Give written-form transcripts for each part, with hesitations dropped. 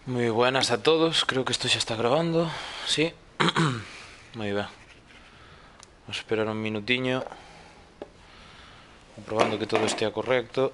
Muy buenas a todos, creo que esto ya está grabando, sí. Muy bien. Vamos a esperar un minutiño, comprobando que todo esté correcto.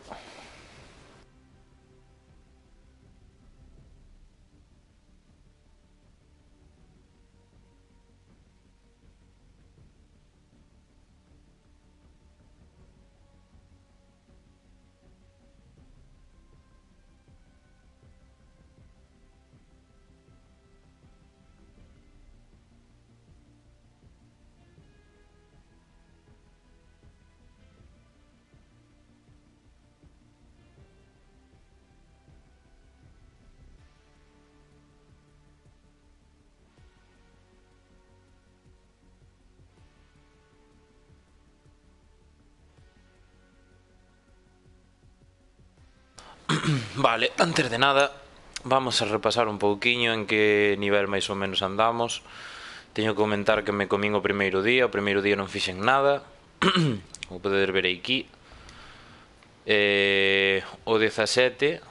Vale, antes de nada, vamos a repasar un pouquiño en que nivel máis ou menos andamos. Teño que comentar que me comín o primeiro día non fixen nada. Como podedes ver aquí, o 17,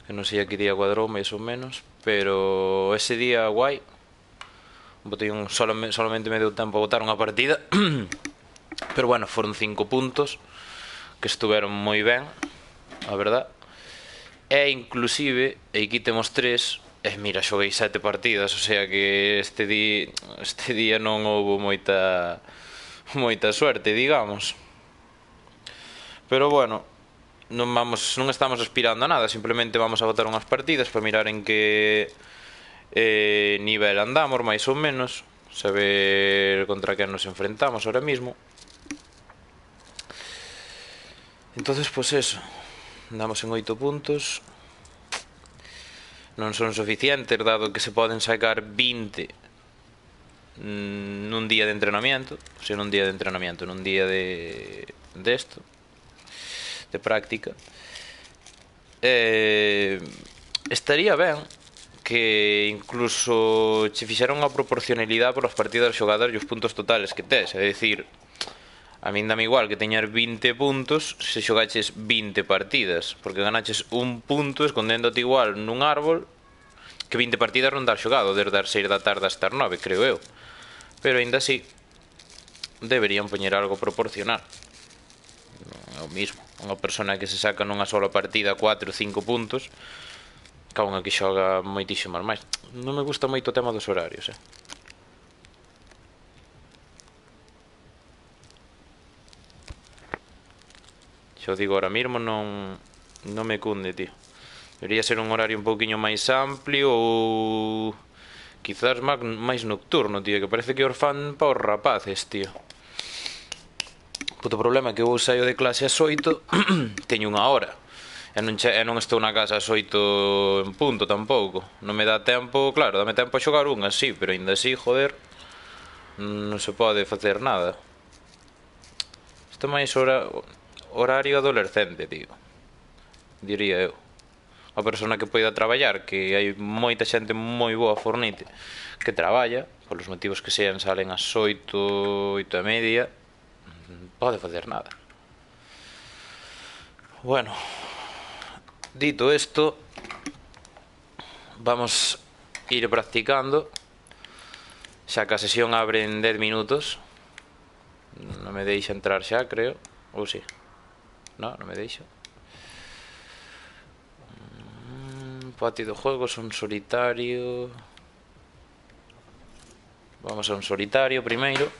que non sei a que día cuadrou máis ou menos, pero ese día guai. Solamente me deu tempo a botar unha partida. Pero bueno, foron 5 puntos que estuveron moi ben, a verdad. E inclusive, aquí temos 3. E mira, xoguei 7 partidas. O sea que este día non houbo moita suerte, digamos. Pero bueno, non estamos aspirando a nada. Simplemente vamos a botar unhas partidas para mirar en que nivel andamos, máis ou menos. Saber contra quen nos enfrentamos ahora mismo. Entonces, pues eso, andamos en 8 puntos. Non son suficientes, dado que se poden sacar 20 nun día de entrenamiento. O sea, nun día de entrenamiento, nun día de esto, de práctica. Estaría ben que incluso che fixera unha proporcionalidade polas partidas xogadas e os puntos totales que tes. É dicir, a min dame igual que teñas 20 puntos se xogaches 20 partidas, porque ganaches un punto escondéndote igual nun árbol que 20 partidas non dar xogado desde as 6 da tarde hasta as 9, creo eu. Pero aínda así deberían poñer algo proporcional. É o mismo, unha persona que se saca nunha sola partida 4 ou 5 puntos ca unha que xoga moitísimas máis. Non me gusta moito o tema dos horarios, Xa o digo ahora mesmo, non me cunde, tío. Debería ser un horario un pouquiño máis amplio ou quizás máis nocturno, tío, que parece que é orfán para os rapaces, tío. O puto problema é que eu saio de clase ás 8, teño unha hora e non estou na casa ás 8 en punto tampouco. Non me dá tempo, claro, dame tempo a xogar unha, sí, pero aínda así, joder, non se pode facer nada. Isto máis horario adolescente, tío, diría eu. A persona que poida traballar, que hai moita xente moi boa fornite que traballa, polos motivos que sean, salen ás 8, 8:30, non pode facer nada. Bueno, dito isto, vamos ir practicando. Xa que a sesión abre en 10 minutos. Non me deixa entrar xa, creo. Ou si? Non me deixa. Patio de juegos, un solitario. Vamos a un solitario primeiro.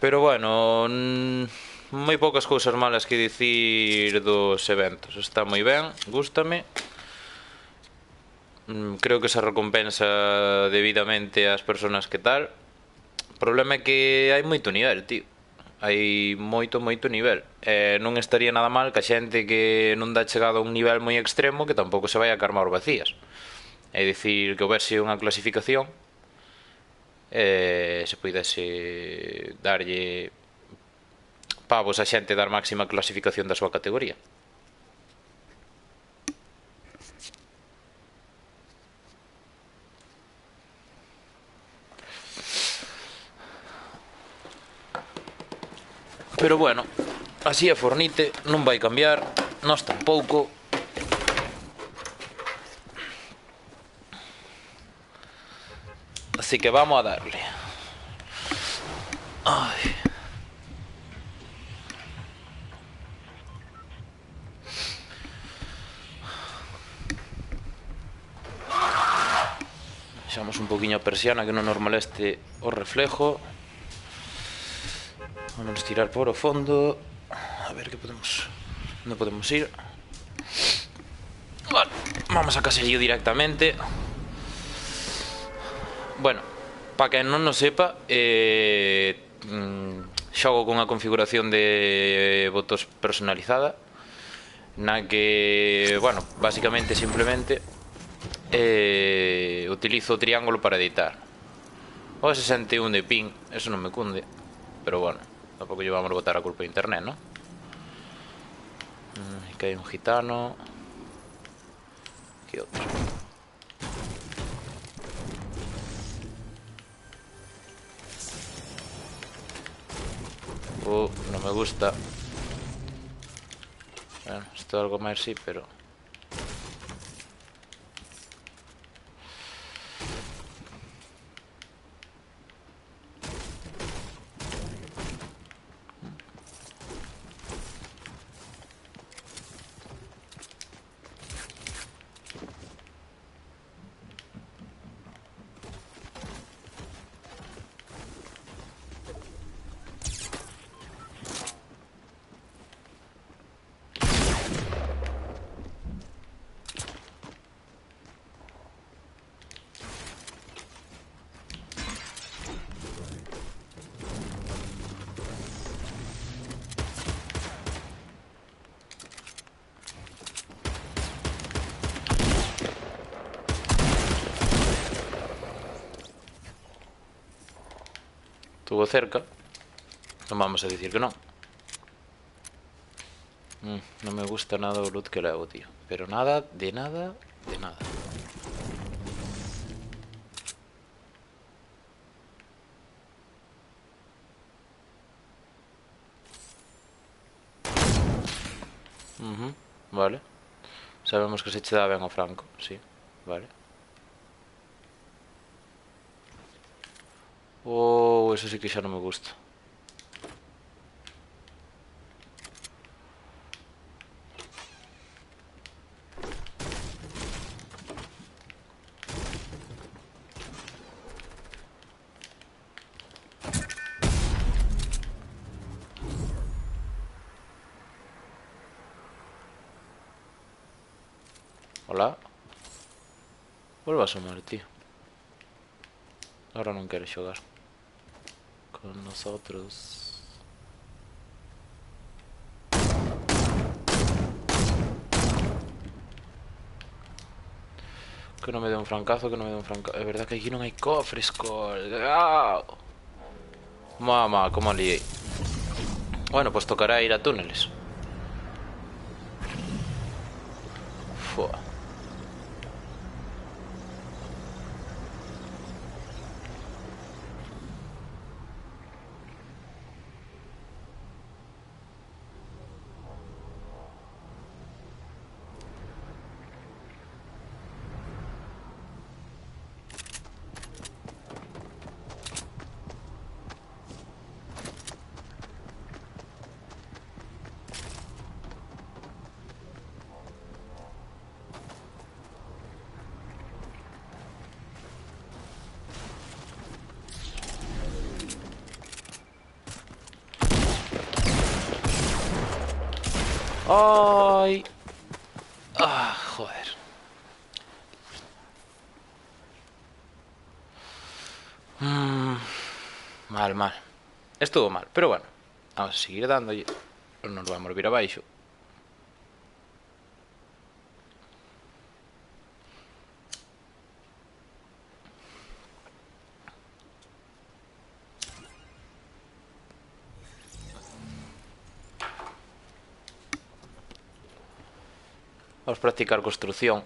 Pero bueno, moi poucas cousas malas que dicir dos eventos. Está moi ben, gústame. Creo que se recompensa debidamente ás persoas que tal. O problema é que hai moito nivel, tío. Hai moito nivel. Non estaría nada mal que a xente que non dá chegado a un nivel moi extremo que tampouco se vai a carmar vacías. É dicir, que houbese unha clasificación, se puidese darlle pavos a xente dar máxima clasificación da súa categoría. Pero bueno, así a Fornite non vai cambiar, nós tampouco. Así que vamos a darle. Ay. Baixamos un poquinho a persiana, que non normal este o reflejo. Vamos tirar por o fondo. A ver que podemos... onde podemos ir. Vale, vamos a caserío directamente. Bueno, para quen non nos sepa, xogo con a configuración de botos personalizada, na que, bueno, basicamente, simplemente utilizo o triángulo para editar. O 61 de ping, eso non me cunde, pero bueno, tampouco llevamos a botar a culpa de internet, ¿no? Aquí hai un gitano. Aquí outro. Non me gusta. Bueno, isto é algo máis sí, pero... Estuvo cerca. Non vamos a dicir que non. Non me gusta nada o loot que levo, tío. Pero nada, de nada, de nada. Vale. Sabemos que se che dá ben ao franco, sí. Vale. Eso sí que xa non me gusta. Hola. Volva a sumar, tío. Ahora non quere xogar con nosotros. Que non me dé un francazo, que non me dé un francazo. É verdad que aquí non hai cofres, colgao. Mamá, como liei. Bueno, pues tocará ir a túneles. Fua. Ay. Joder. Mal, mal. Estuvo mal, pero bueno. Vamos a seguir dándolle. Non nos vamos a vir abaixo. Vamos a practicar construcción.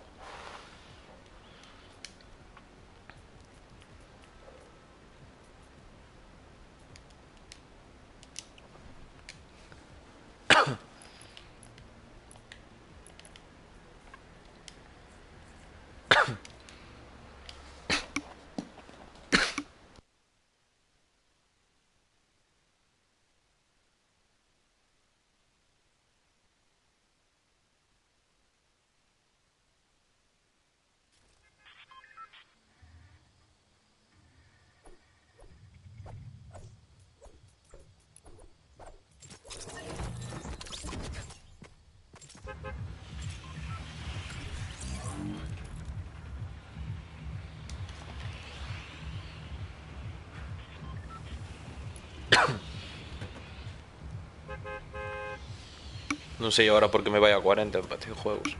Non sei agora porque me vai a 40 empate de juegos.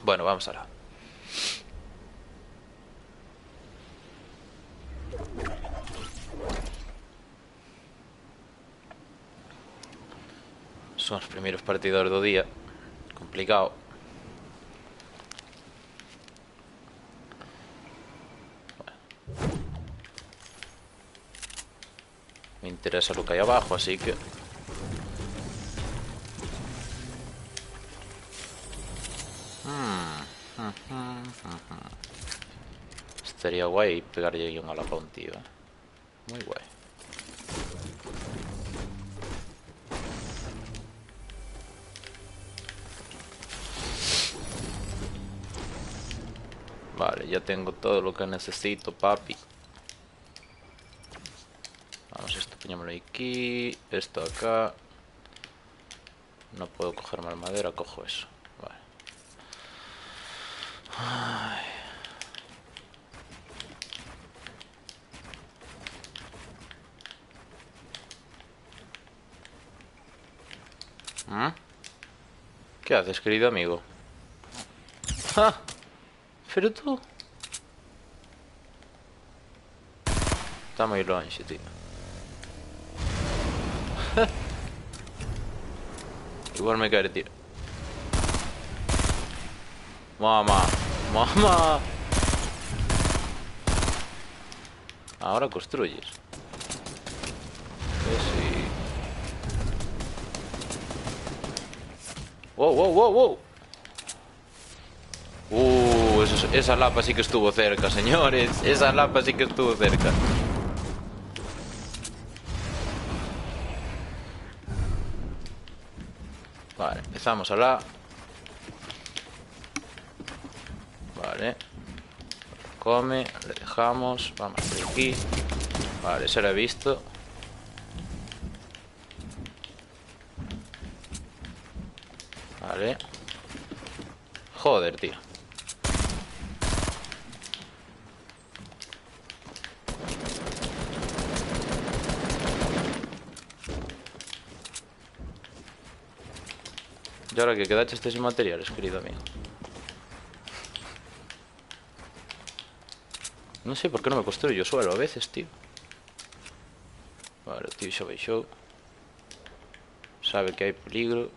Bueno, vamos alá. Son os primeiros partidores do día. Complicado. Me interesa lo que hay abajo, así que... Estaría guay pegarle ahí un alapón, tío. Muy guay. Vale, ya tengo todo lo que necesito, papi. Vamos, esto ponémoslo aquí. Esto acá. No puedo coger más madera, cojo eso. Vale. Ay. ¿Qué haces, querido amigo? ¡Ah! Pero tú... Está moi longe, tío. Igual me quere tiro. Mamá, mamá. Ahora construyes. Sí. Wow, wow, wow, wow. Esa lapa sí que estuvo cerca, señores. Esa lapa sí que estuvo cerca. Vale, empezamos a la... Vale. Come, le dejamos. Vamos por aquí. Vale, se lo he visto. Vale. Joder, tío. Y ahora que quedaste sin materiales, querido amigo. No sé por qué no me construyo suelo a veces, tío. Vale, tío, show. Sabe que hay peligro.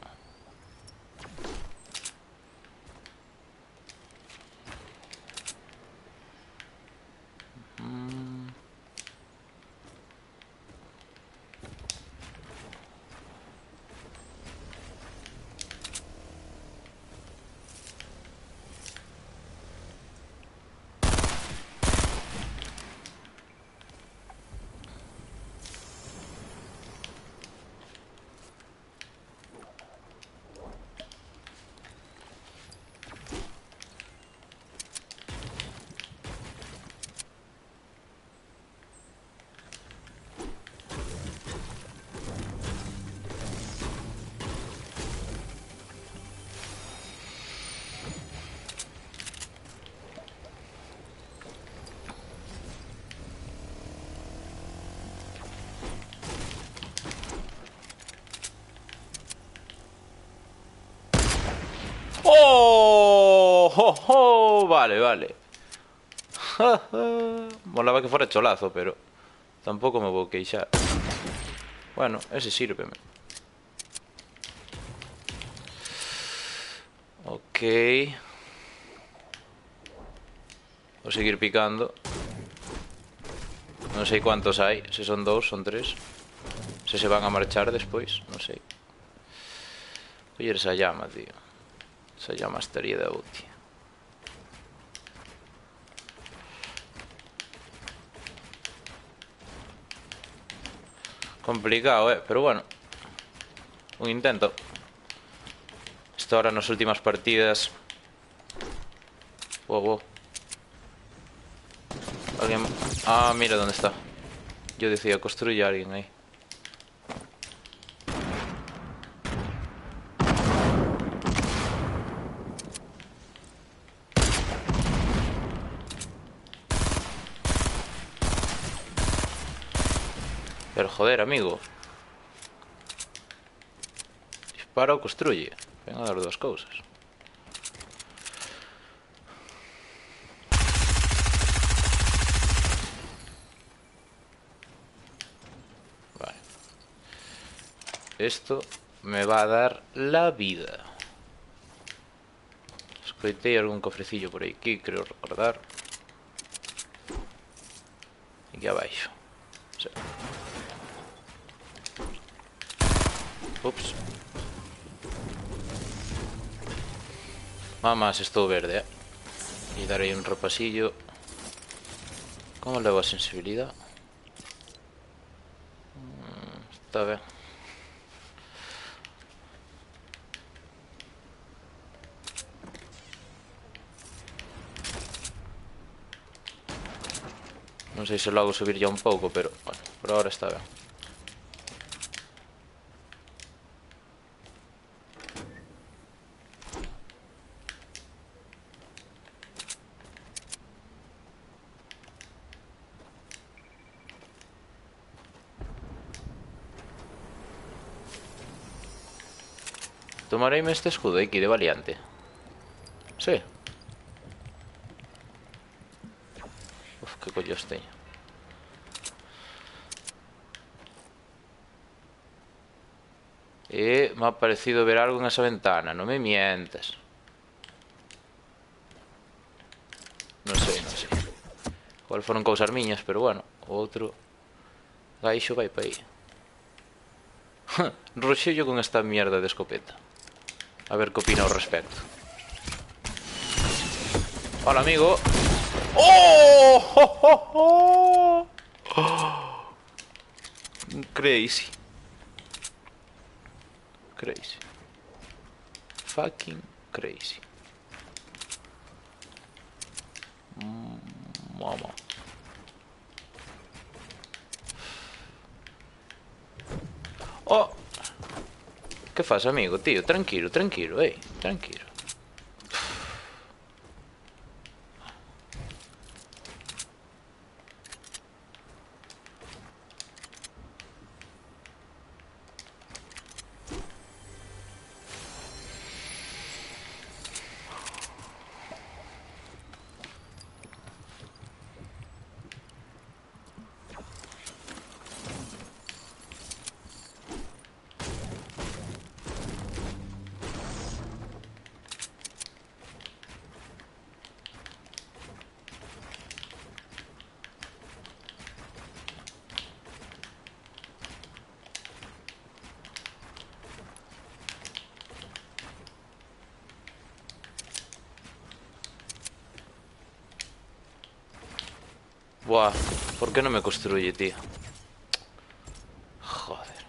¡Oh! ¡Oh! ¡Oh! Vale, vale. Molaba que fuera cholazo, pero tampoco me voy a queixar. Bueno, ese sírveme. Ok. Voy a seguir picando. No sé cuántos hay. Si son dos, son tres. Si se van a marchar después, no sé. Oye, esa llama, tío. Esa llama estaría de útil. Complicado, pero bueno. Un intento. Esto ahora en las últimas partidas. Wow. Alguien... Ah, mira dónde está. Yo decía, construye a alguien ahí. Pero joder, amigo. Dispara ou construye. Ven a dar dúas cousas. Vale. Esto me va a dar la vida. Escoitei algún cofrecillo por aquí, creo recordar. Aquí abaixo. Sí. Ups. Mamás, estou verde, E darei un repasillo. Como levo a sensibilidade? Está ben. Non sei se logo subir ya un pouco, pero, bueno, por ahora está ben. Tomareime este escudo aquí de valiente. Sí. Uf, que collos teño. Me ha parecido ver algo en esa ventana. Non me mientas. Non sei. Igual foron cousas miñas, pero bueno. O outro gaixo vai pa aí. Roxello con esta mierda de escopeta. A ver que opina ao respecto. Hola, amigo. ¡Oh! ¡Oh! Crazy. Fucking crazy. Mamá. Oh. Que faz, amigo, tío? Tranquilo, tranquilo. Buah, ¿por qué no me construye, tío? Joder.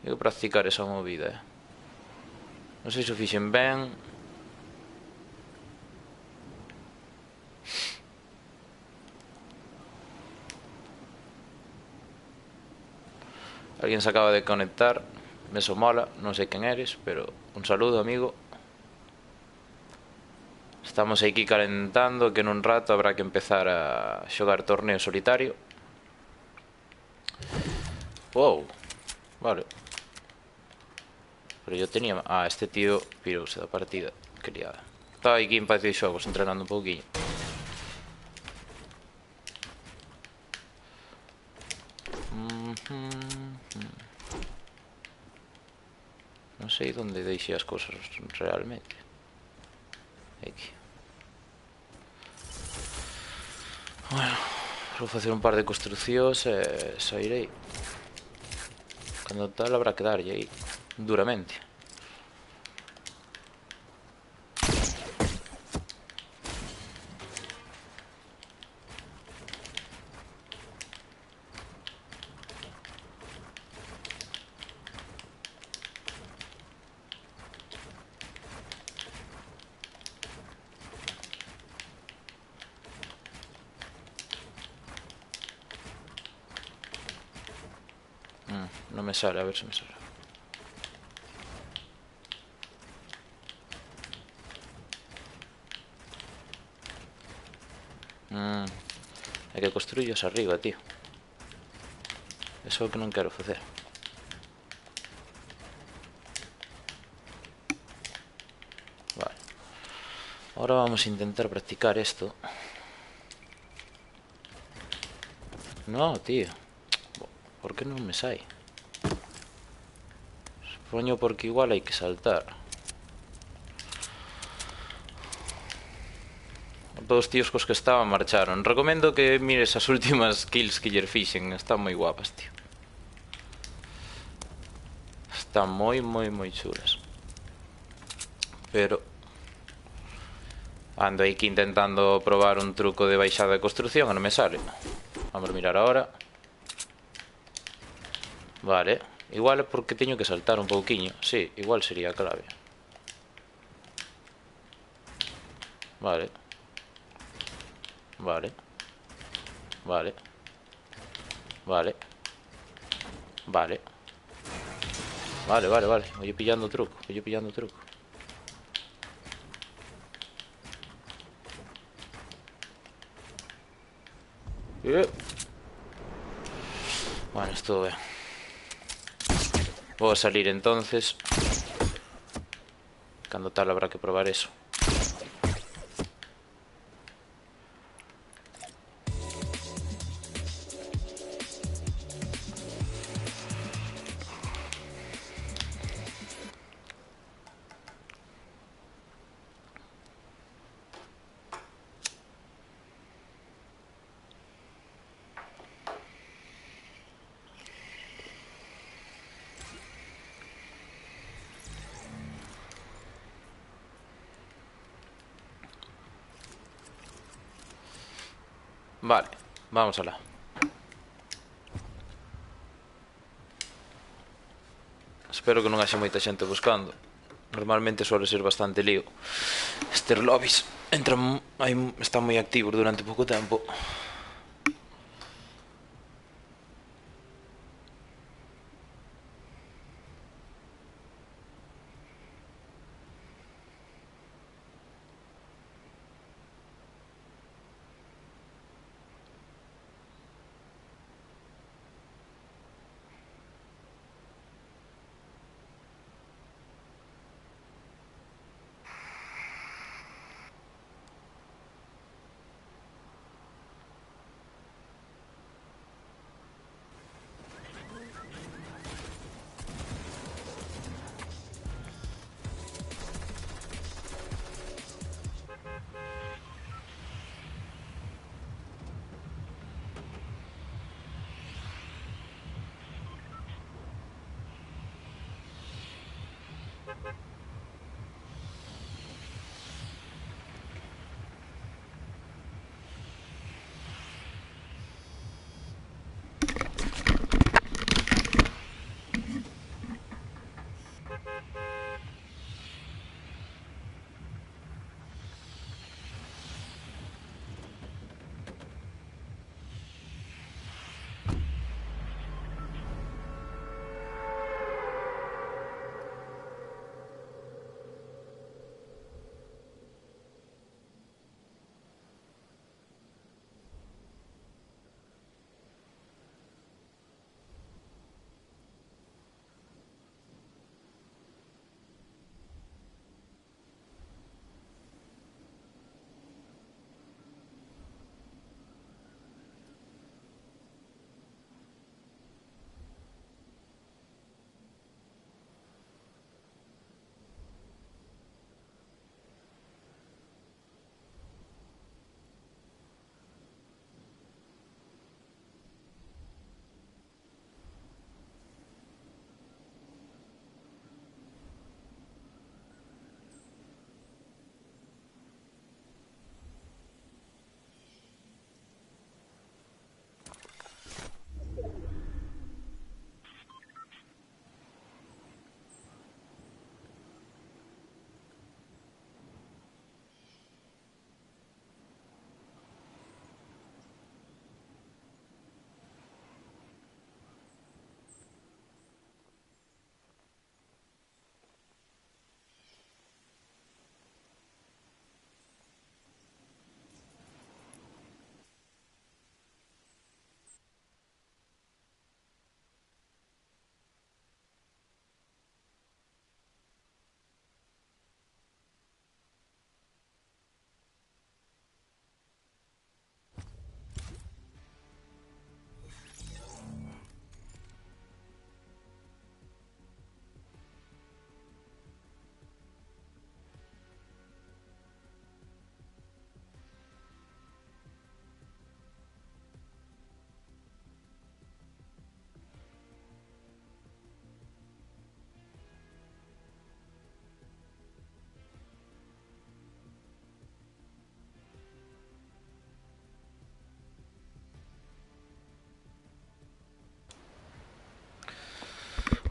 Tengo que practicar esa movida, Non sei se o fixen ben. Alguén se acaba de conectar. Me somola, non sei quen eres, pero un saludo, amigo. Estamos aquí calentando, que nun rato habrá que empezar a xogar torneo solitario. Wow. Vale. Pero yo tenía... Ah, este tío pirouse da partida. Que liada. Estaba aquí en Patio de Xogos entrenando un pouquinho. Non sei onde deixei as cousas realmente. Aquí. Bueno, vou facer un par de construcións e sairei. Cando tal habrá que darlle aí duramente. Non me sale, a ver se me sale. É que construyos arriba, tío. Eso é o que non quero facer. Vale. Ahora vamos a intentar practicar esto. No, tío. ¿Por qué non me sai? Supoño porque igual hai que saltar. Todos os tíos cos que estaban marcharon. Recomendo que mires as últimas kills que ller fixen. Están moi guapas, tío. Están moi chulas. Pero ando aquí intentando probar un truco de baixada de construcción e non me sale. Vamos a mirar ahora. Vale. Igual é porque teño que saltar un pouquiño. Sí, igual sería a clave. Vale. Vale. Vale. Vale. Vale. Vale. Voy pillando truco. Bueno, esto bien. Voy a salir entonces. Cuando tal habrá que probar eso. Vale, vamos alá. Espero que non haxe moita xente buscando. Normalmente suele ser bastante lío. Estes lobbies están moi activos durante pouco tempo.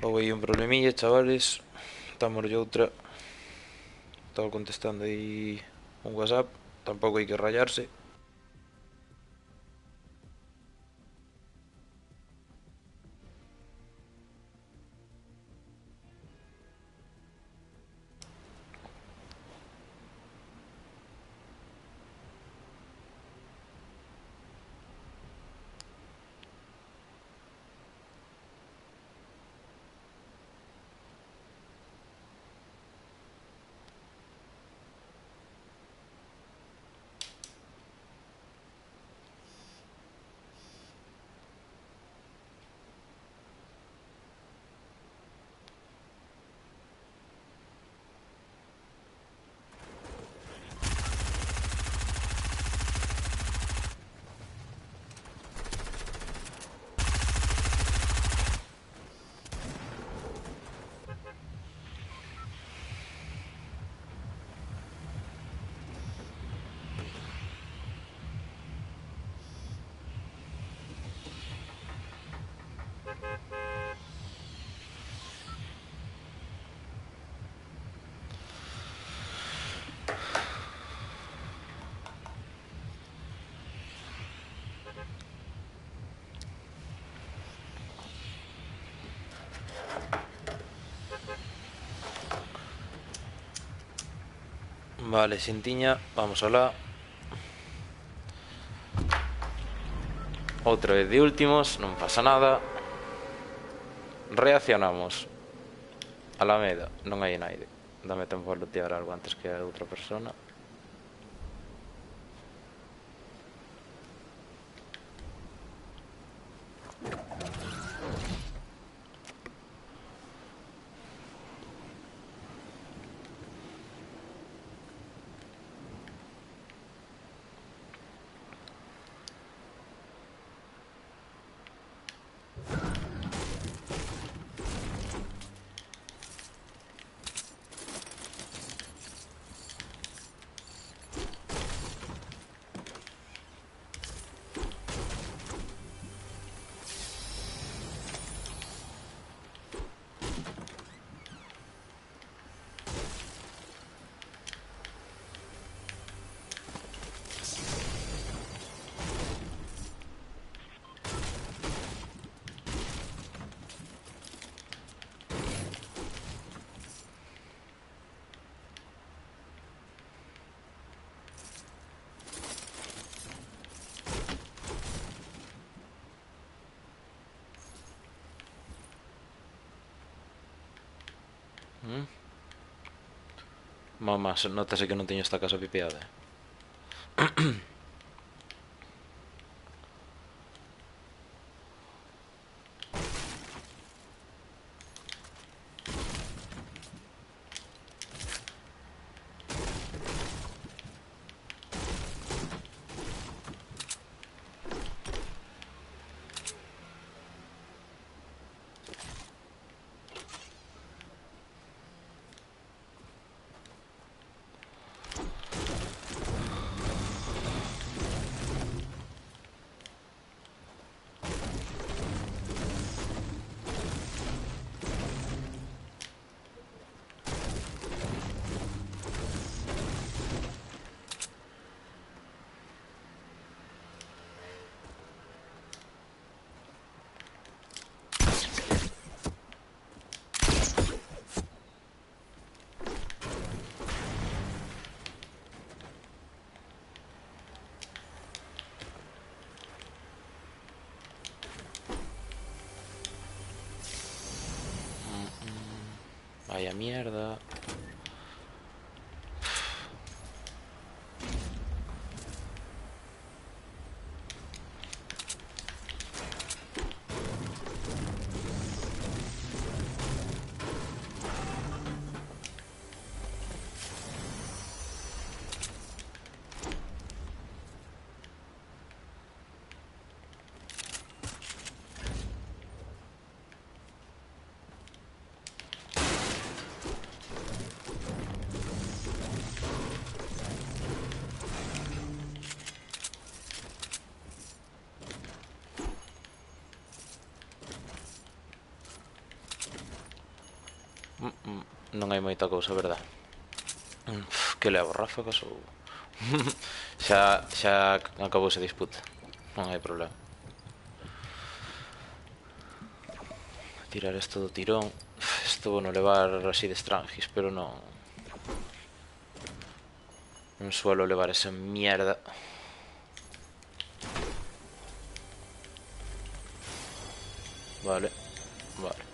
Houve aí un problemilla, chavales. Estamos de outra. Estaba contestando aí un WhatsApp. Tampouco hai que rayarse. Vale, Xintiña, vamos alá. Outra vez de últimos, non pasa nada. Reaccionamos. Alameda, non hai naide. Dame tempo a lootear algo antes que a outra persona. Mamá, notase que non teño esta casa pipeada. Vaya mierda. non hai moita cousa, verdad? Que levo, ráfagas ou... xa acabou esa disputa. Non hai problema. Tirar isto do tirón. Isto vou non levar así de Strangis, pero non... Non suelo levar esa mierda. Vale, vale.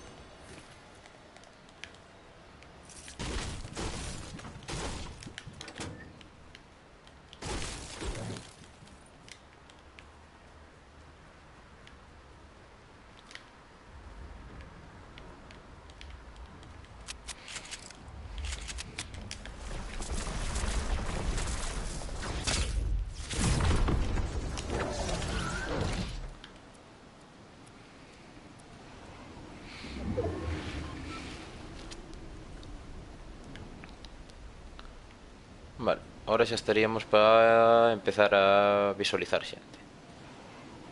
Vale, ahora xa estaríamos para empezar a visualizar xente.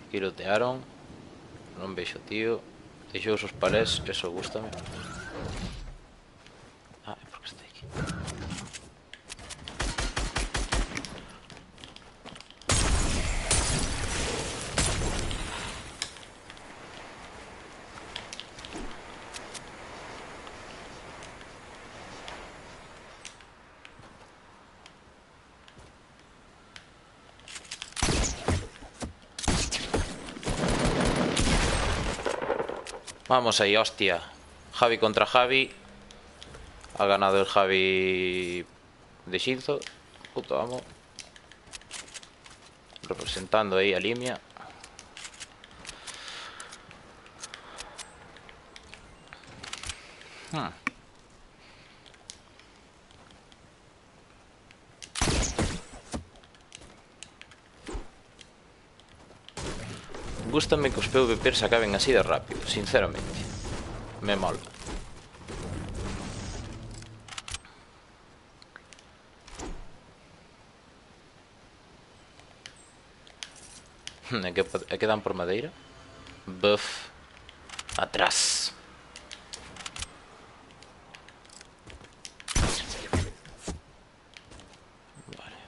Aquí lotearon. Non vexo, tío. Deixou os palés, eso gustame. Ah, é porque está aquí. Vamos ahí, hostia. Javi contra Javi. Ha ganado el Javi de Shinzo. Puto amo. Representando ahí a Limia. Gústame que os PvPs acaben así de rápido, sinceramente. Me mola. E que dan por madeira? Buff. Atrás. Vale.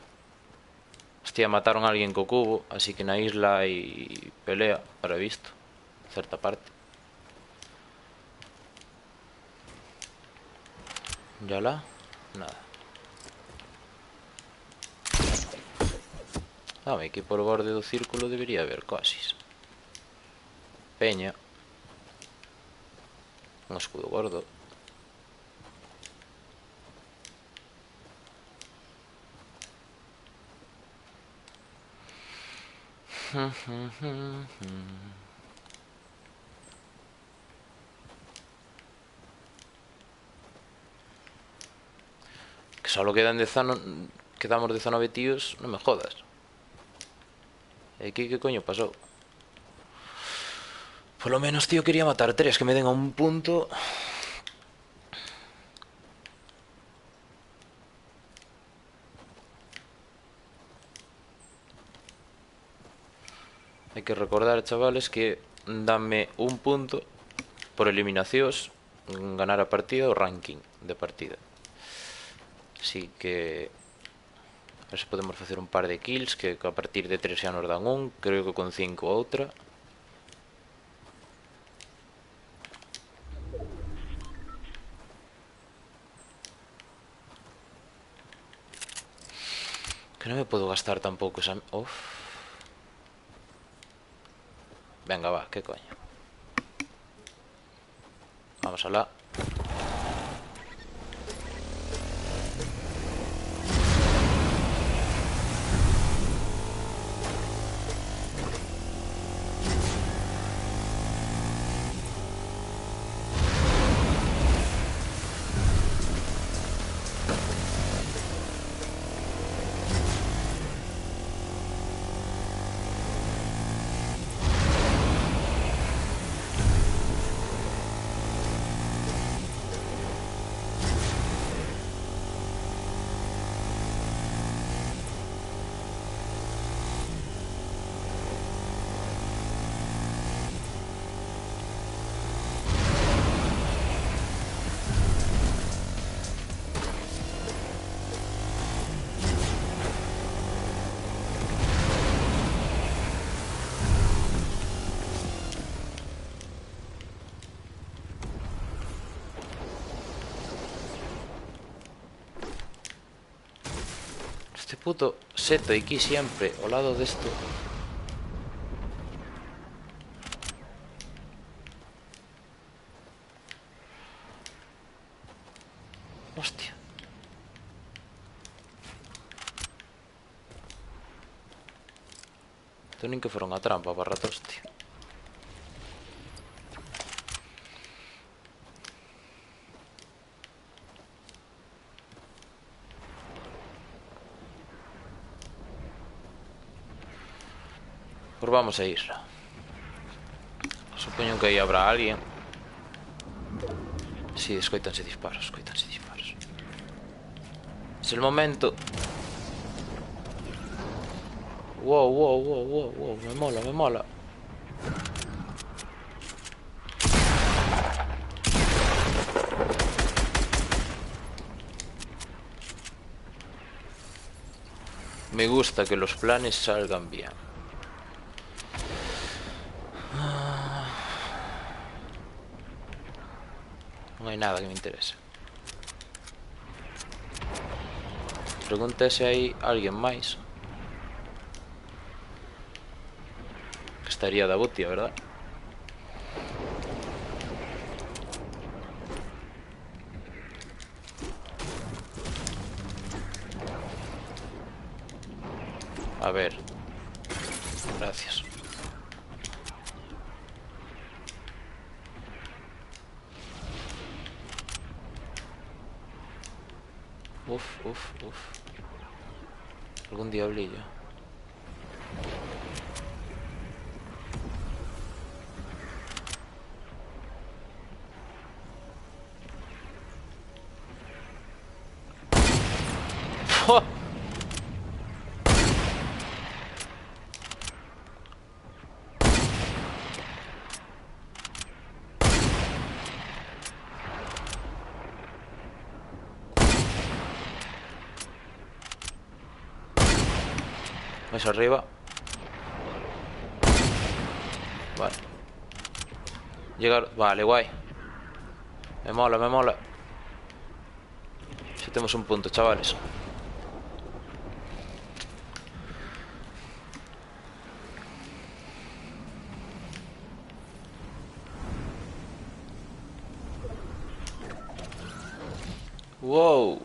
Hostia, mataron a alguén co cubo, así que na isla hai pelea, para visto. Certa parte. Ya la? Nada. Dame que por o borde do círculo debería haber cosis. Peña. Un escudo gordo. Que solo quedan 19... Quedamos 19 tíos, non me jodas. E aquí que coño pasou? Por lo menos, tío, quería matar 3 que me den a un punto. Hai que recordar, chavales, que dame un punto por eliminacións ganar a partida o ranking de partida. Así que a ver se podemos facer un par de kills, que a partir de 3 xa nos dan un. Creo que con 5 outra. Que non me podo gastar tampouco esa... Uf. Venga, va, que coño. Vamos alá. Este puto seto aquí siempre ao lado desto. Hostia. Isto nin que fora unha trampa para ratos, tío. Pois vamos a ir. Supoño que aí habrá alguén. Si, escoitanse disparos, escoitanse disparos. Es el momento. Wow, wow, wow, wow, wow. Me mola, me mola. Me gusta que los planes salgan bien. Non hai nada que me interese. Pregunta se hai alguén máis. Que estaría da botia, verdad? A ver. Gracias. Uf, uf, uf. Algún diablillo. ¡Oh! Más arriba. Vale. Llegar. Vale, guay. Me mola, me mola. Si tenemos un punto, chavales. Wow.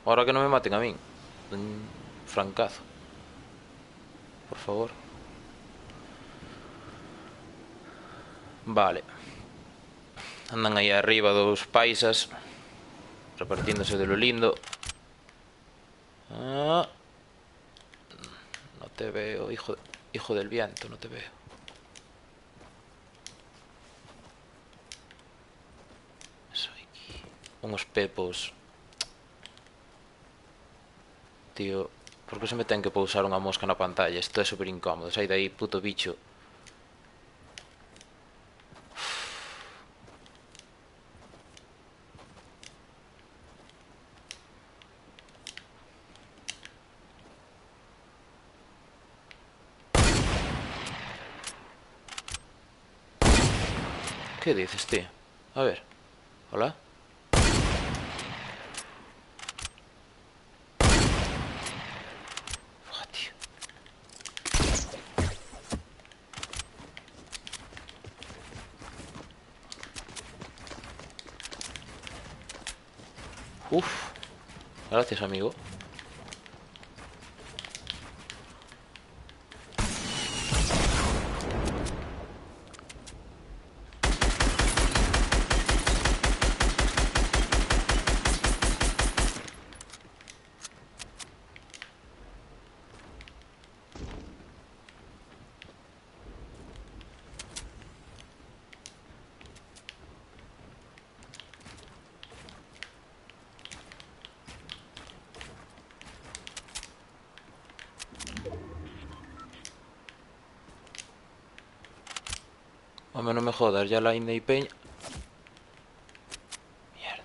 Ahora que no me maten a mí. Un francazo. Por favor. Vale. Andan aí arriba dos paisas repartiéndose de lo lindo. Ah. No te veo, hijo del viento, no te veo. Eso aquí. Unos pepos. Tío, por que se me ten que pousar unha mosca na pantalla? Isto é super incómodo. Sai de aí, puto bicho. Que dices, tío? A ver. Hola. Buah, tío. Uf. Gracias, amigo. Hombre, no me jodas, ya la India y Peña. Mierda.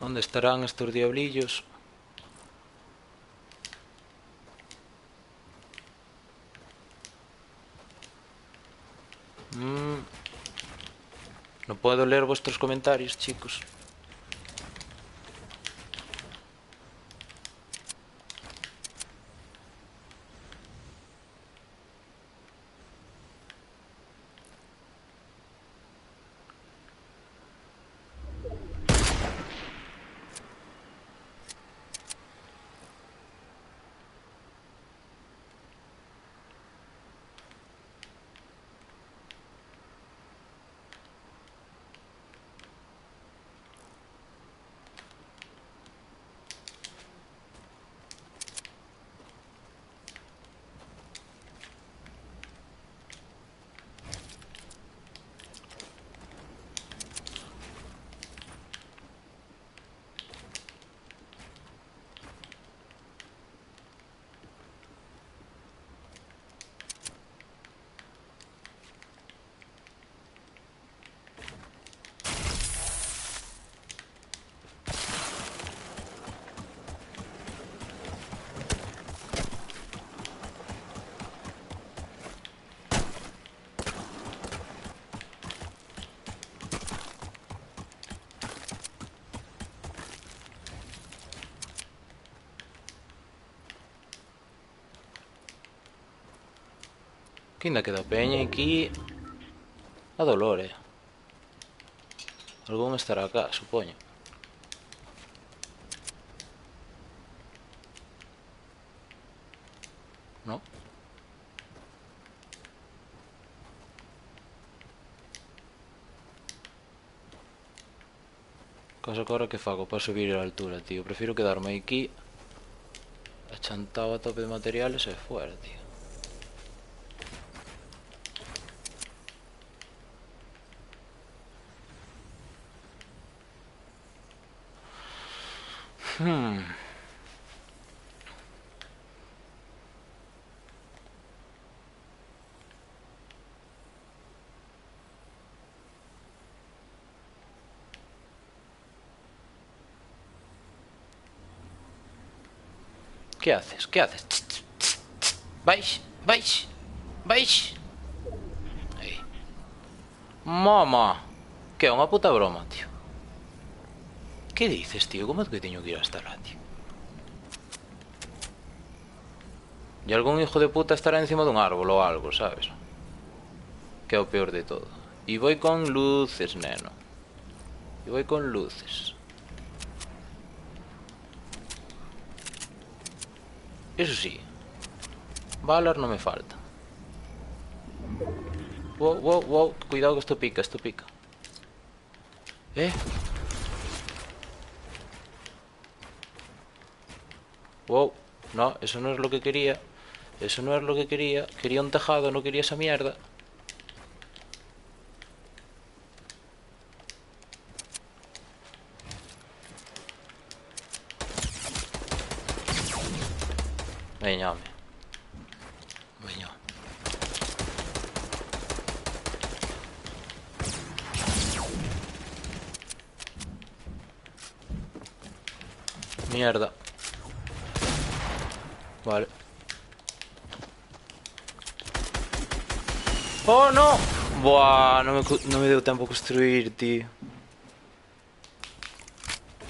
¿Dónde estarán estos diablillos? No puedo leer vuestros comentarios, chicos. Que ainda queda peña aquí a dolor, Algún estará acá, supoño. No? Cosa que ahora que fago para subir a altura, tío. Prefiro quedarme aquí achantado a tope de materiales e fuera, tío. ¿Qué haces? ¿Qué haces? Vais, vais, vais. Aí. Mama. Que é unha puta broma, tío. Que dices, tío? Como é que teño que ir hasta lá, tío? E algún hijo de puta estará encima dun árbol ou algo, sabes? Que é o peor de todo. E voy con luces, neno. E voy con luces. Eso sí, balas no me faltan. Wow, wow, wow, cuidado que esto pica, esto pica. Wow, no, eso no es lo que quería. Eso no es lo que quería. Quería un tejado, no quería esa mierda. Veña, home. Veña. Mierda. Vale. ¡Oh, no! Buah, no me deu tempo a construir, tío.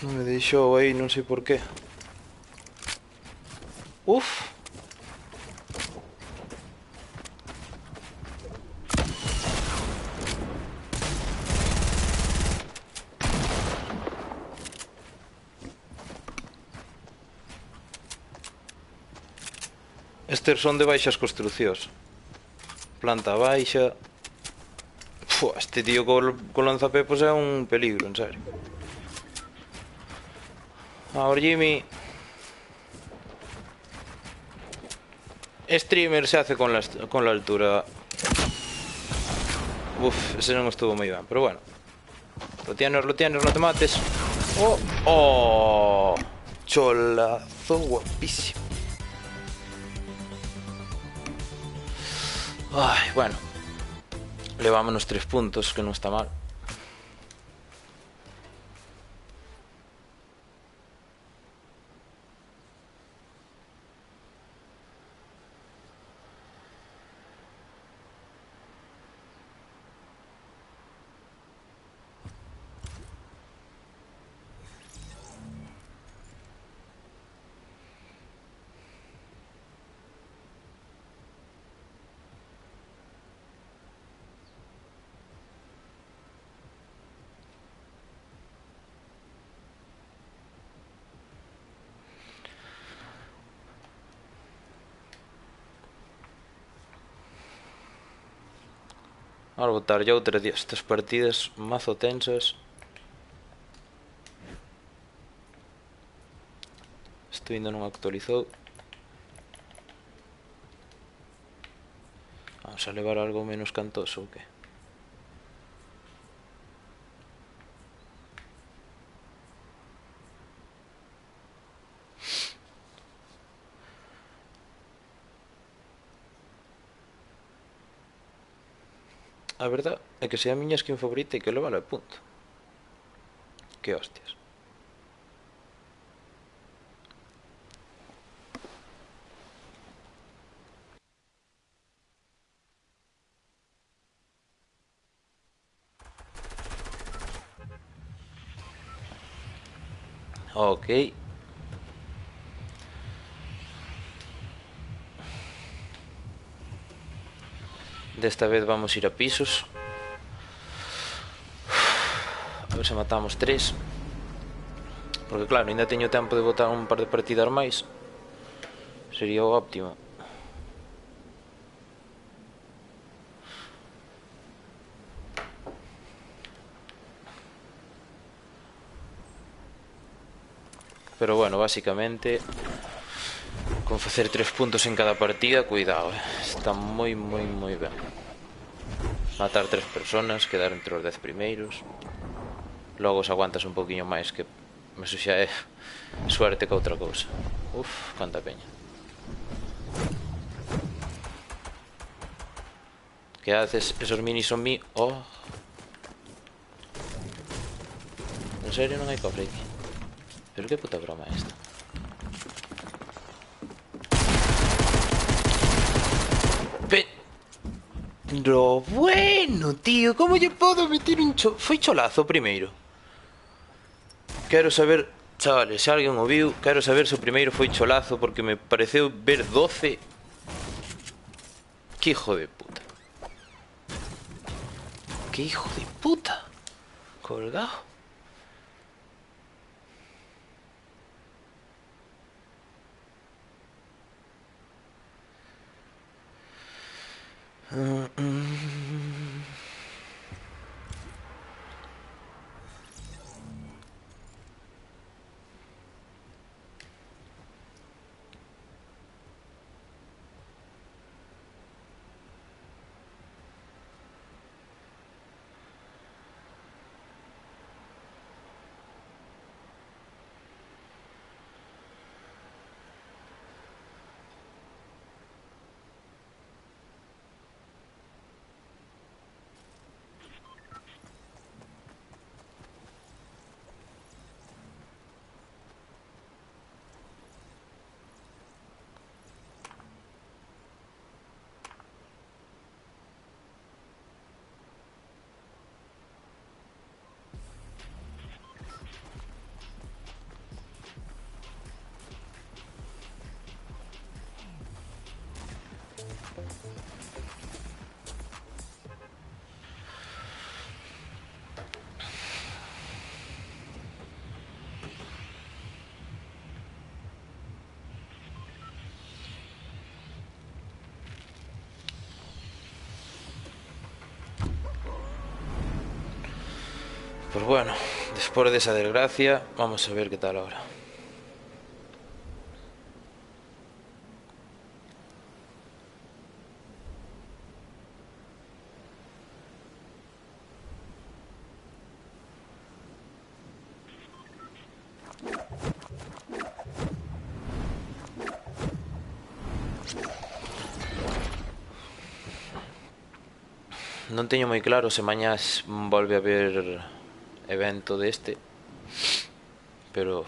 Non me deixou aí, non sei por qué. Uf. Estes son de baixas construcións. Planta baixa. Fua, este tío co lanzapepos é un peligro, en serio. Ahora, Jimmy. Streamer se hace con la altura. Uf, ese non estuvo moi ben, pero bueno. Lo tienes, no te mates. Oh, oh, cholazo guapísimo. Ay, bueno. Levámonos 3 puntos, que non está mal. Ahora botar ya outra, tío. Estas partidas mazo tensas. Isto ainda non actualizou. Vamos a levar algo menos cantoso ou que? A verdad é que se é a miña skin favorita hai que levala a punto. Que hostias. Ok. Desta vez vamos ir a pisos. A ver se matamos 3. Porque claro, ainda teño tempo de botar un par de partidas máis. Sería o óptimo. Pero bueno, básicamente con facer 3 puntos en cada partida, cuidado, está moi ben. Matar 3 personas, quedar entre os 10 primeiros. Logo se aguantas un poquinho máis, que eso xa é suerte que outra cousa. Uf, canta peña. Que haces? Esos minis son mi... Oh. En serio non hai cofre aquí? Pero que puta broma é esta? Pero bueno, tío, como lle podo meter un foi cholazo o primeiro. Quero saber, chavales, se alguén o viu, quero saber se o primeiro foi cholazo, porque me pareceu ver 12. Que hijo de puta. Que hijo de puta. Colgado. Pues bueno, después de esa desgracia, vamos a ver qué tal ahora. Non teño moi claro se mañá volve a haber evento deste, pero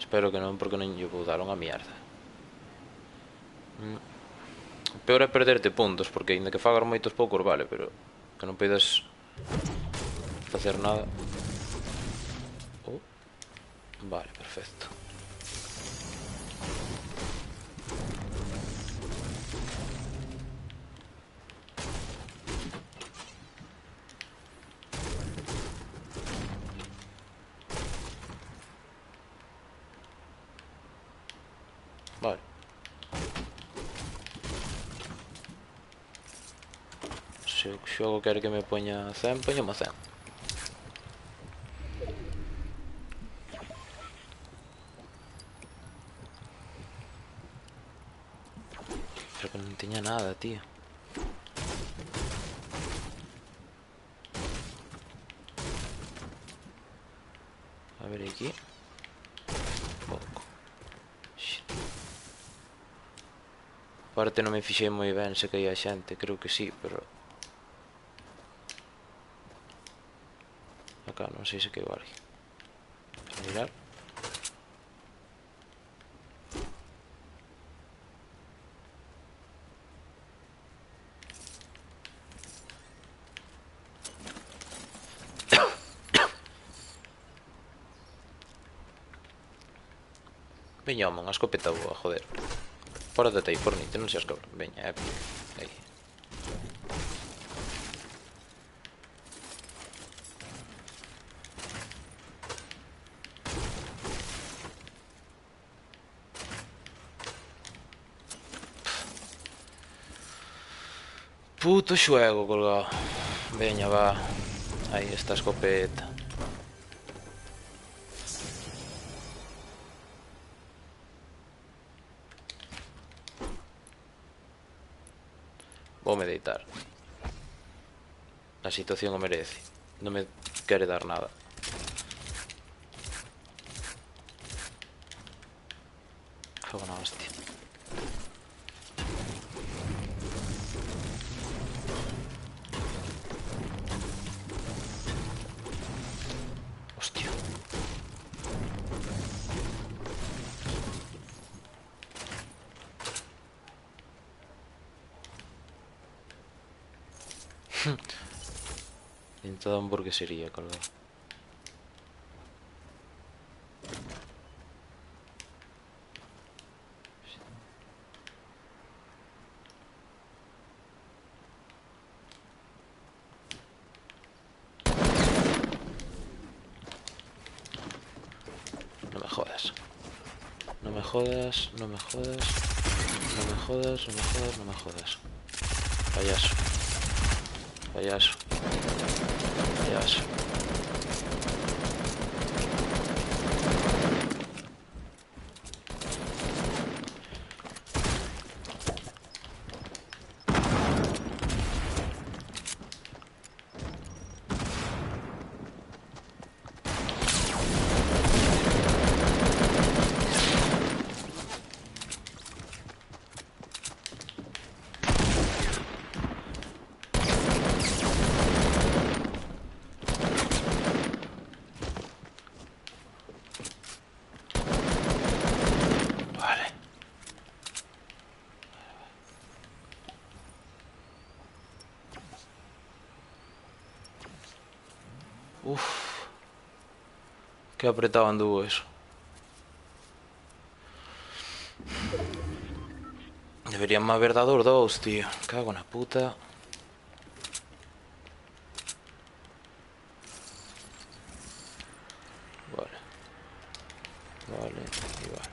espero que non, porque non lle vou dar unha mierda. Peor é perderte puntos, porque ainda que fagas moitos poucos vale, pero que non podes facer nada. Vale, perfecto. Vale. Se o xogo quere que me poña 100, poñome 100. Pero que non tiña nada, tío. A ver aquí. Pouco. Aparte non me fixei moi ben se caía xente. Creo que sí, pero... Acá non sei se caiu alguén. A mirar. Veña, home, unha escopeta boa, joder. Pórtate aí, fornite, non seas cabrón. Veña, aí. Puto xuego colgado. Veña, va. Aí está a escopeta. Voume deitar. A situación o merece. Non me quere dar nada. Fogo na hostia. Hostia. En toda hamburguesería colgado. No me jodas. No me jodas, no me jodas. No me jodas, no me jodas, no me jodas. Payaso. Payaso. Payaso. Vale. Uf. Que apretado anduvo eso. Deberían haber dado os dous, tío. Cago na puta. Vale. Vale, y vale.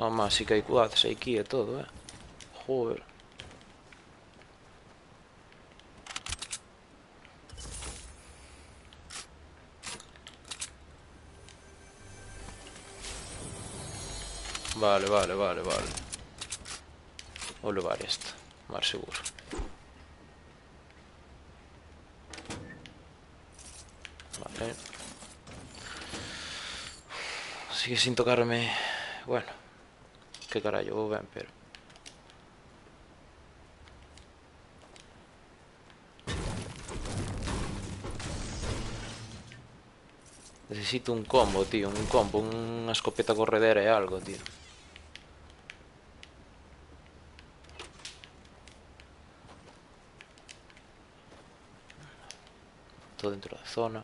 Mamá, sí que hai cuaces aquí e todo, Joder. Vale, vale, vale, vale. Vou levar esta, máis seguro. Vale. Sigue sin tocarme. Bueno, que carallo, vou ben, pero necesito un combo, tío. Un combo, unha escopeta corredera e algo, tío. todo dentro da zona.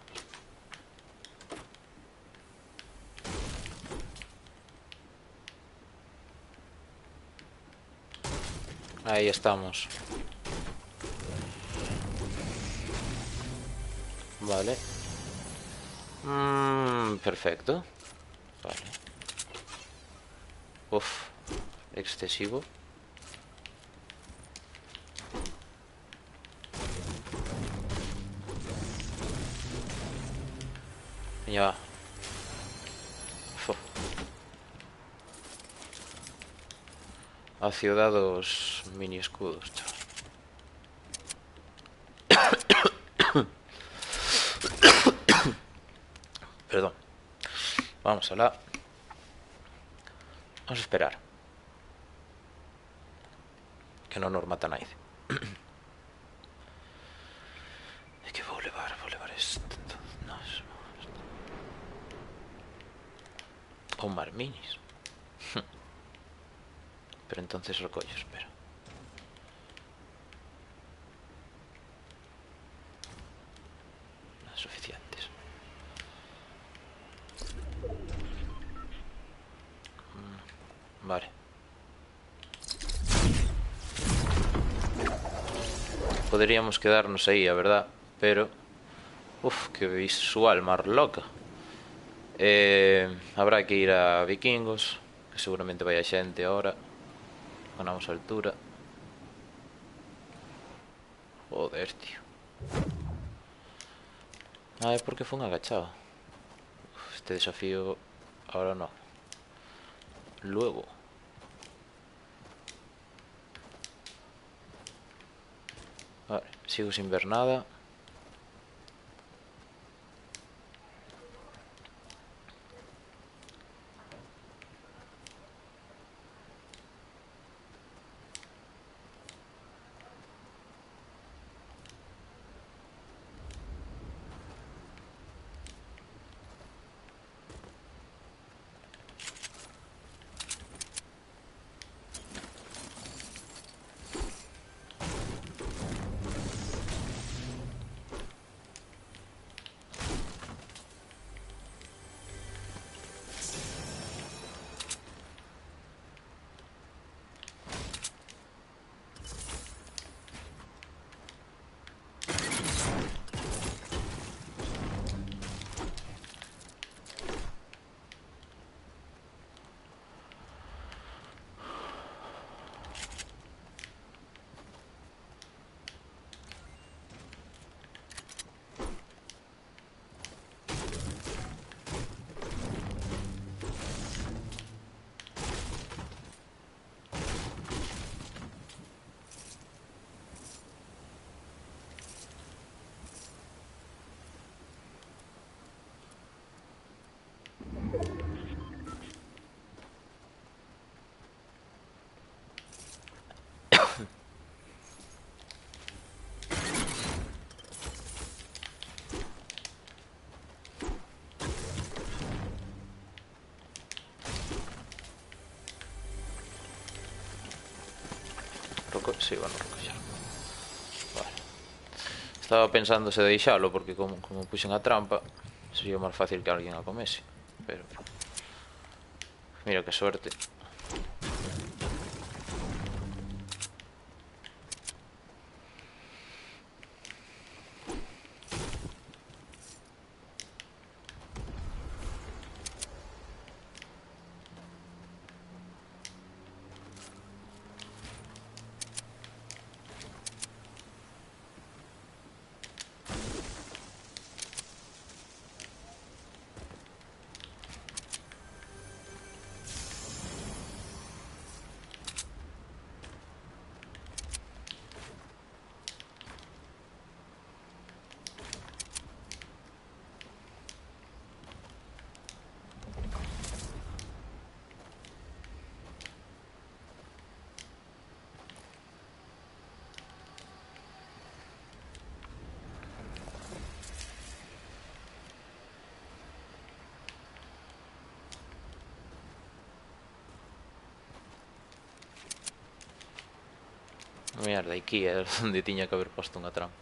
Ahí estamos. Vale. Perfecto. Vale. Uf, excesivo. Ya. A ciudad dos mini escudos, chaval. Perdón. Vamos a la... Vamos a esperar. Que non nos mata nadie. É que vou levar este. Non, ou mar minis. Pero entonces recollo, espera. Non é suficientes. Vale. Poderíamos quedarnos aí, a verdad. Pero... Uf, que visual máis loca. Habrá que ir a Vikingos, que seguramente vai a xente ahora. Ganamos altura. Joder, tío. Ah, é porque fue un agachado. Este desafío ahora no. Luego. Vale, sigo sin ver nada. Sí, bueno, recoller. Vale. Estaba pensando se deixalo, porque como puxen a trampa, sería máis fácil que alguén a comese. Pero... Mira que suerte. Mierda, aquí é onde tiña que haber posto unha trampa.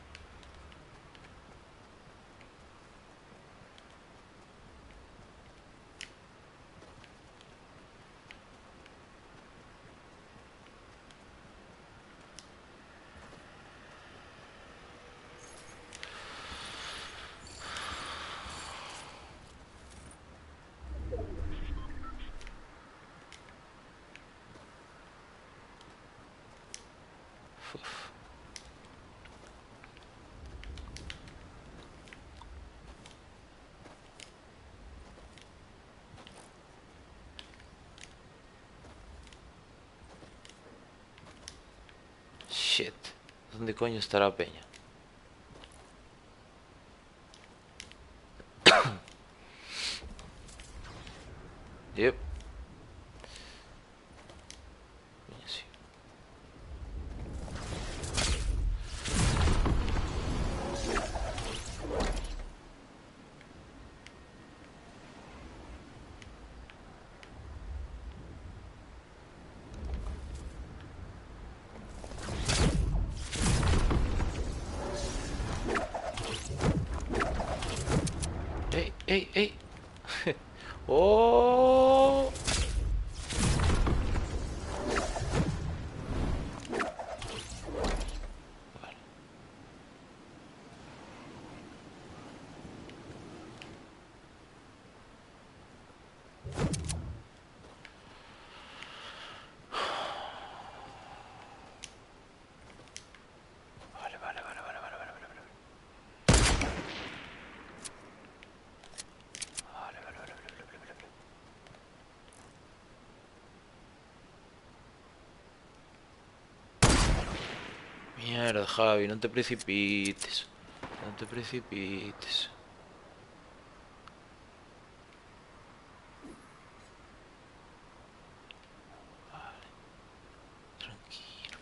¿Dónde coño estará Peña? Yep. Coño, sí. ¡Ey, ey, ey! ¡Oh! Vale, vale, vale, vale, vale, vale, vale, vale. Vale, vale, vale, vale, vale, vale, vale. Mierda, Javi, no te precipites. No te precipites. Vale, tranquilo.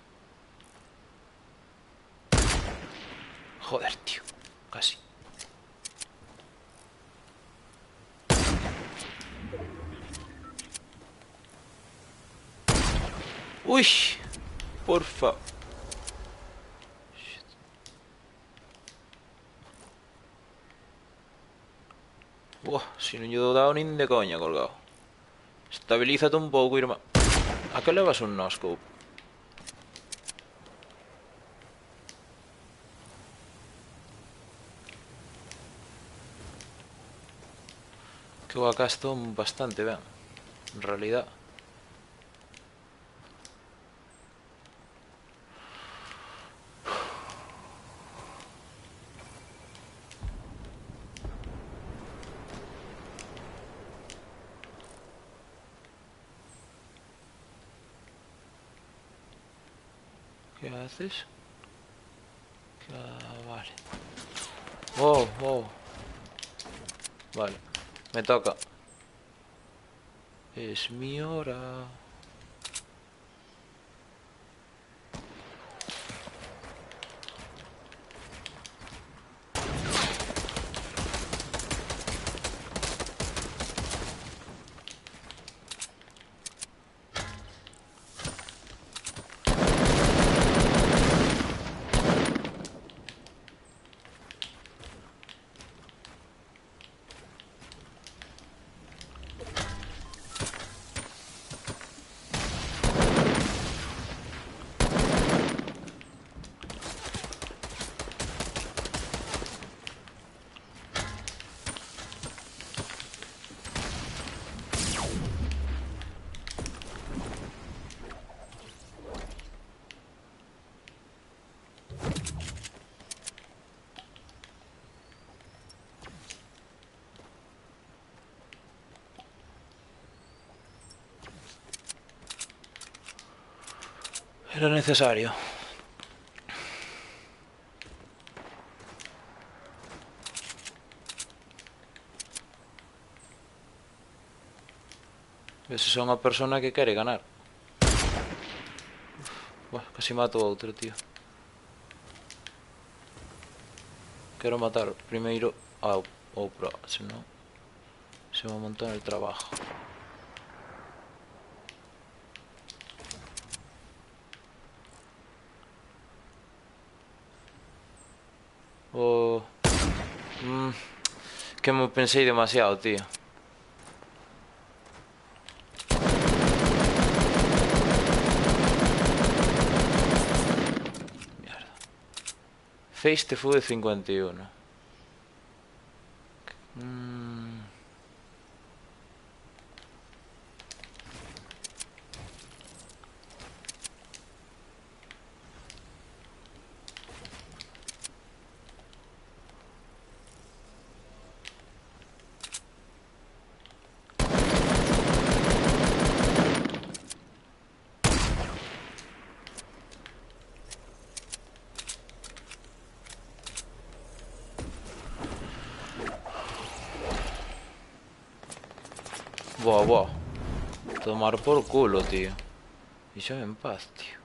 Joder, tío. Casi. Uy, porfa. Shit. Buah, si non lle dou dado nin de coña colgado. Estabilízate un pouco, irmán. A que levas un noscope? Que eu acá estou bastante ben, en realidad. ¿Qué haces? Vale. Oh, oh. Vale. Me toca. Es mi hora. Era necesario. Ese son a persona que quere ganar. Buah, casi mato a outro, tío. Quero matar primeiro ao pro, senón se me montón el trabajo. Oh, que me pensei demasiado, tío. Mierda. Face te fue de 51. Buah, buah. Tomar por culo, tío. Y yo en paz, tío.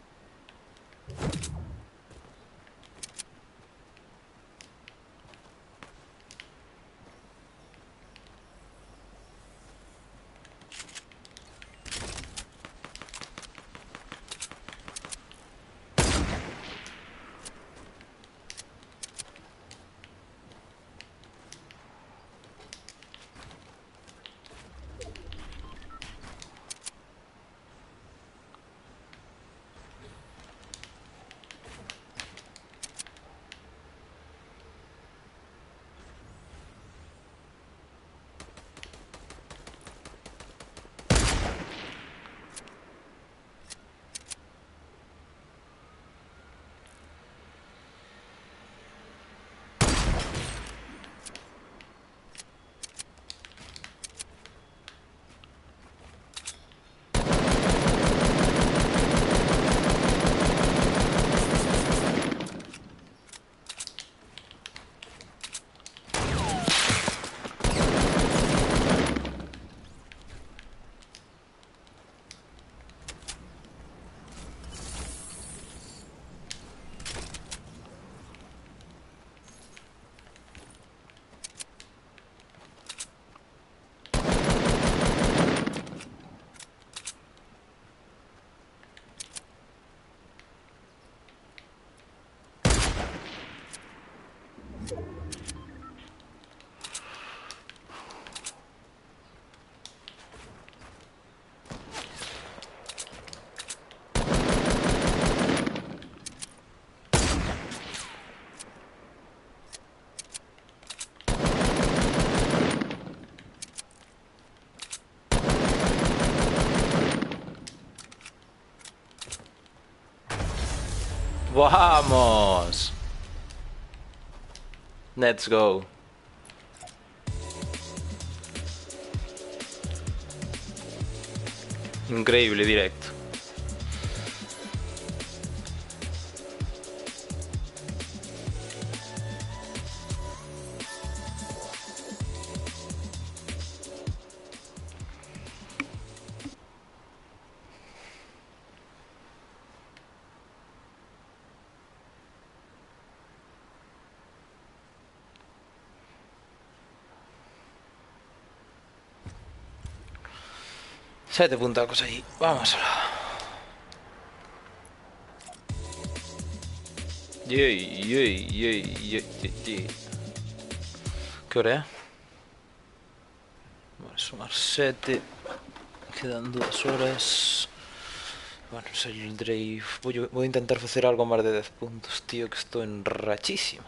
¡Vamos! Let's go. Increíble directo. Sete puntacos ahí. Vamos. Yey, yey, yey, yey, yey. ¿Qué hora es? Vale, sumar 7. Quedan 2 horas. Bueno, saldré. Voy a intentar hacer algo más de 10 puntos, tío, que estoy enrachísimo.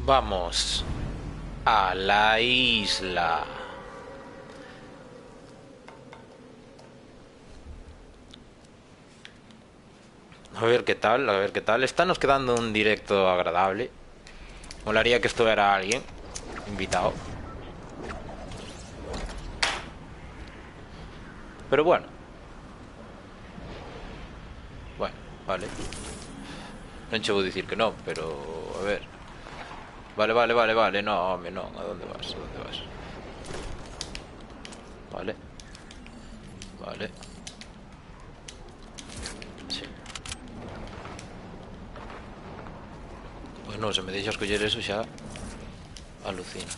Vamos a la isla. A ver qué tal, a ver qué tal. Está nos quedando un directo agradable. Molaría que estuviera alguien invitado. Pero bueno. Bueno, vale. Non che vou dicir que non, pero... A ver. Vale, vale, vale, vale. No, home, non. A donde vas? A donde vas? Vale. Vale. No, se me deixas coller eso xa alucino.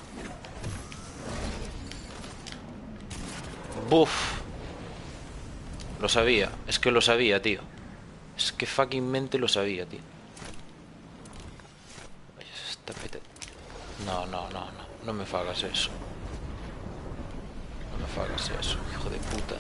Buf. Lo sabía, es que lo sabía, tío. Es que fucking mente lo sabía, tío. No, no, no, no. No me fagas eso. No me fagas eso, hijo de puta.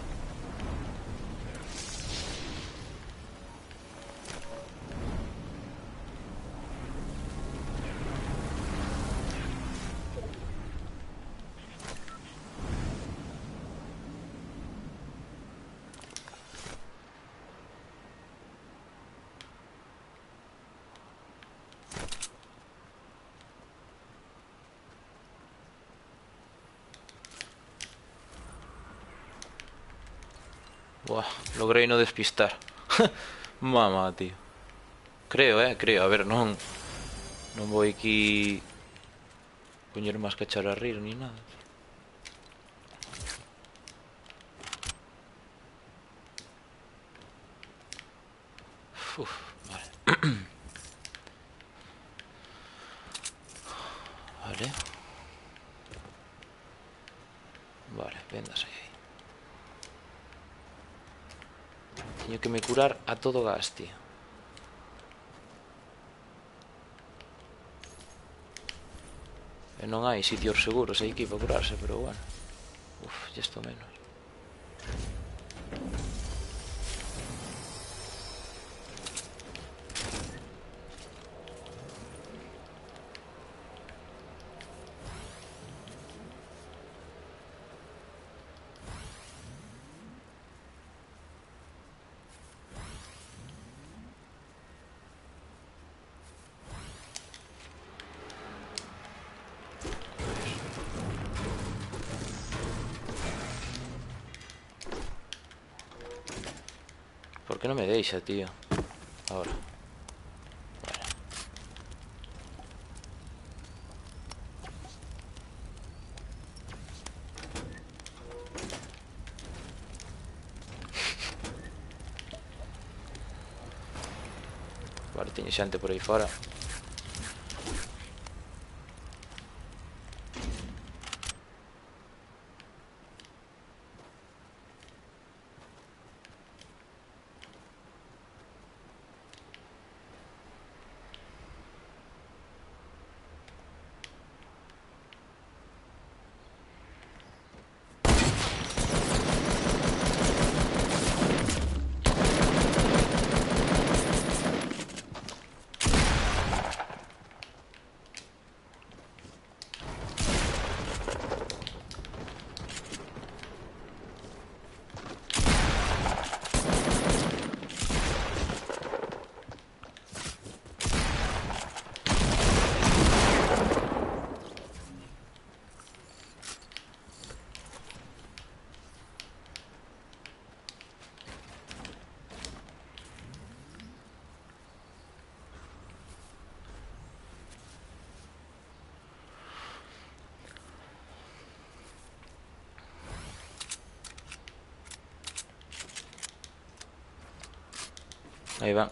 Buah, logrei no despistar. Mamá, tío. Creo, a ver, non vou aquí poñer máis cachar a rir ni nada. Uf, vale. Vale. Vale, vendas aí. Teño que me curar a todo gas, tío. E non hai sitios seguros aí aquí para curarse, pero bueno. Uf, ya esto menos. ¿Por qué no me deixa, tío? Ahora. Vale. Vale, teño xente por aí fora. Ahí va.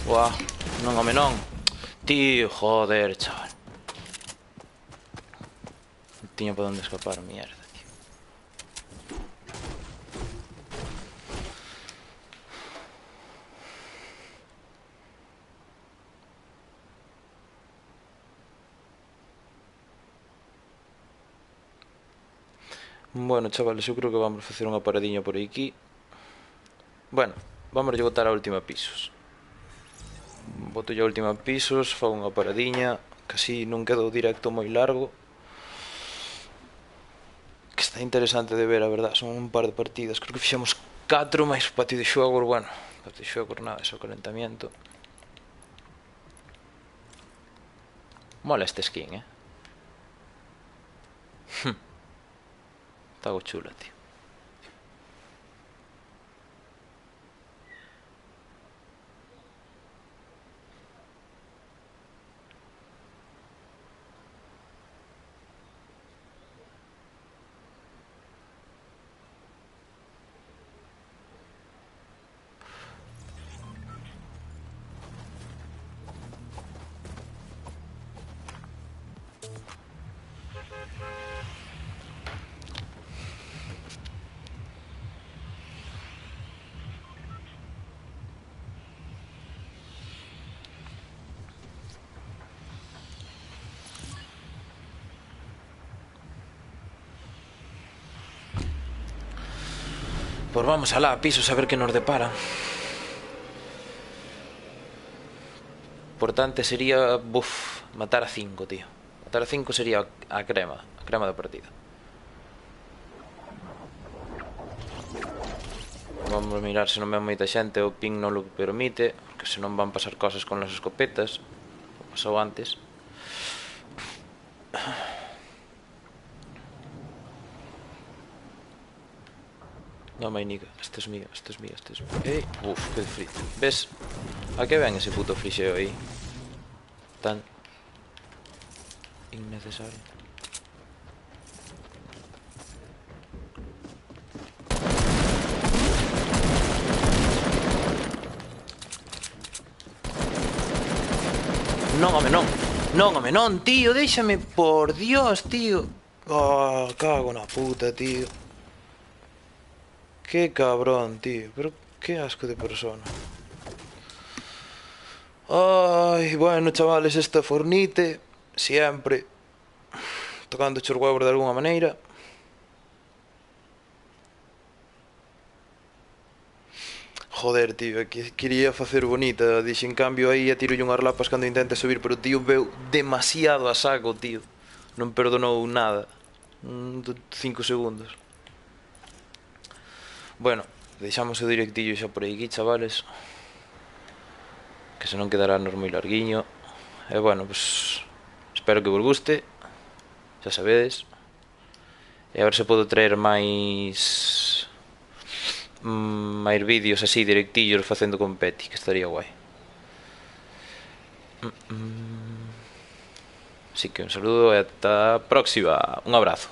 Buah, non, home, non. Tío, joder, chaval. Non tiña por onde escapar, mierda, tío. Bueno, chavales, eu creo que vamos facer unha paradiña por aquí. Bueno, vamos a botar a última pisos. Boto a última pisos, fago unha paradiña. Casi non quedou directo moi largo. Que está interesante de ver, a verdad. Son un par de partidas. Creo que fixemos 4 máis patio de xogo. Bueno, patio de xogo nada, só calentamiento. Mola este skin, Está algo chula, tío. Pues vamos alá, pisos, a ver que nos depara. Importante sería, matar a 5, tío. Matar a 5 sería a crema da partida. Vamos a mirar se non ven moita xente, o ping non lo permite, porque senón van pasar cosas con las escopetas, como pasou antes. No, mainika, esta es mía. Que frío. ¿Ves? ¿A qué ven ese puto flixeo aí? Tan innecesario. Non, home, non. Non, home, non, tío, déxame, por Dios, tío. Oh, cago na puta, tío. Qué cabrón, tío. Pero qué asco de persona. Ay, bueno, chavales, esta Fornite siempre tocando os huevos de alguna maneira. Joder, tío, que quería facer bonita. Dixe, en cambio, aí a tiro unhas lapas cando intente subir. Pero, tío, veu demasiado a saco, tío. Non perdonou nada. 5 segundos. Bueno, deixamos o directillo xa por aquí, chavales, que se non quedará-nos moi larguiño. E bueno, pues espero que vos guste, xa sabedes. E a ver se podo traer máis vídeos así directillos facendo con Peti, que estaría guai. Así que un saludo e ata a próxima. Un abrazo.